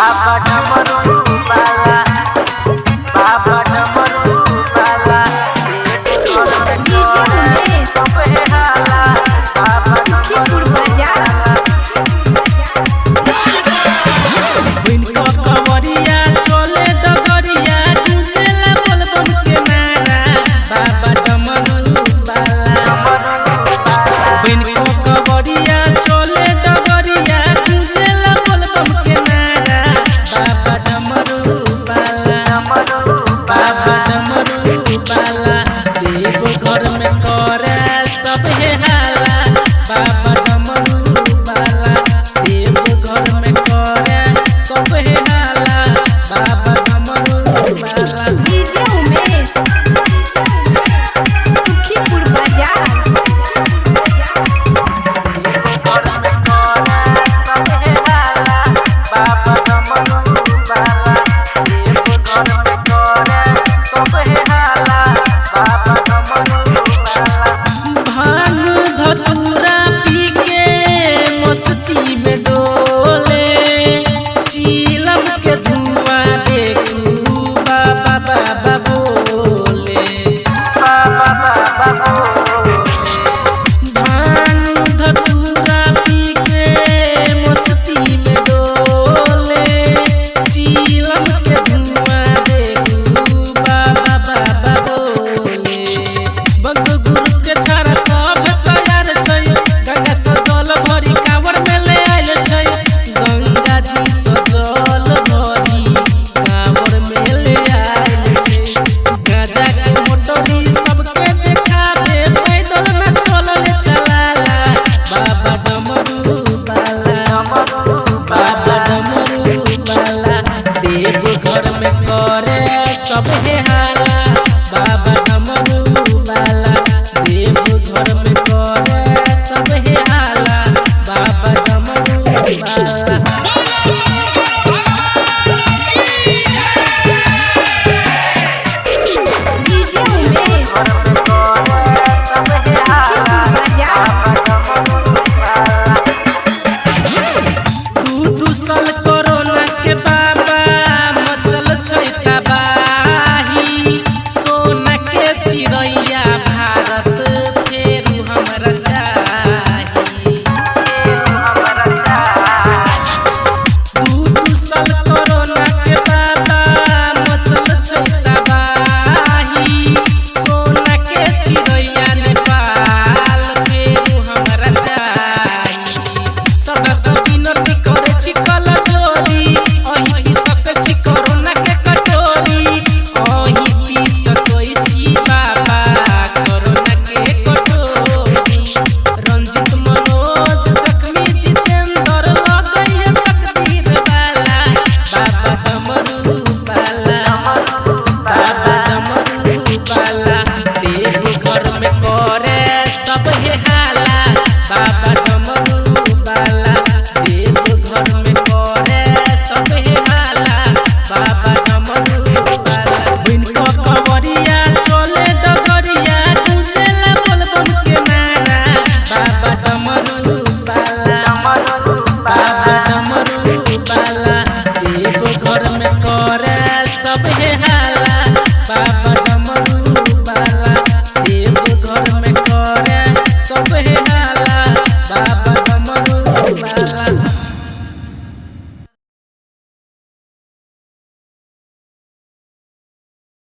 बाबा डमरू वाला, बाबा डमरू वाला, डीजे उमेश सुखीपुर बाजार। इनका कवरिया चले डगरिया गुंजेला बोलबम के नारा बाबा डमरू वाला। इनका कवरिया चले डगरिया गुंजेला बोलबम के नारा बाबा डमरू वाला, बाबा डमरू वाला। देव घर में करे सब हे हाला बाबा डमरू वाला। देव घर में करे सब हे हाला बाबा डमरू वाला। डीजे उमेश सुखीपुर बाजार। बाबा डमरू वाला, देव घर में करे सब हे हाला बाबा डमरू वाला। भांग धतूरा पी के मस्ती में डोले चीलम के धुआं देखू बाबा बाबा बोले। बाबा बाबा बोले, भांग धतूरा पी के मस्ती में डोले चीलम के धुआं देखू बाबा बाबा बोले। बंग गुरु के छाड़ा सब तैयार छै, गंगा सजल भरी कांवर में ले आयल छै। गंगा जी सजल भरी कांवर में ले आयल छै। गाजा के मोटरी सबके देखाबे पैदल न चलल चलाला बाबा डमरू वाला, बाबा डमरू वाला। देव घर में करे सब हे हाला बाबा डमरू वाला। देव घर में करे सब हे हाला बाबा डमरू वाला। डीजे उमेश सुखीपुर बाजार। दू साल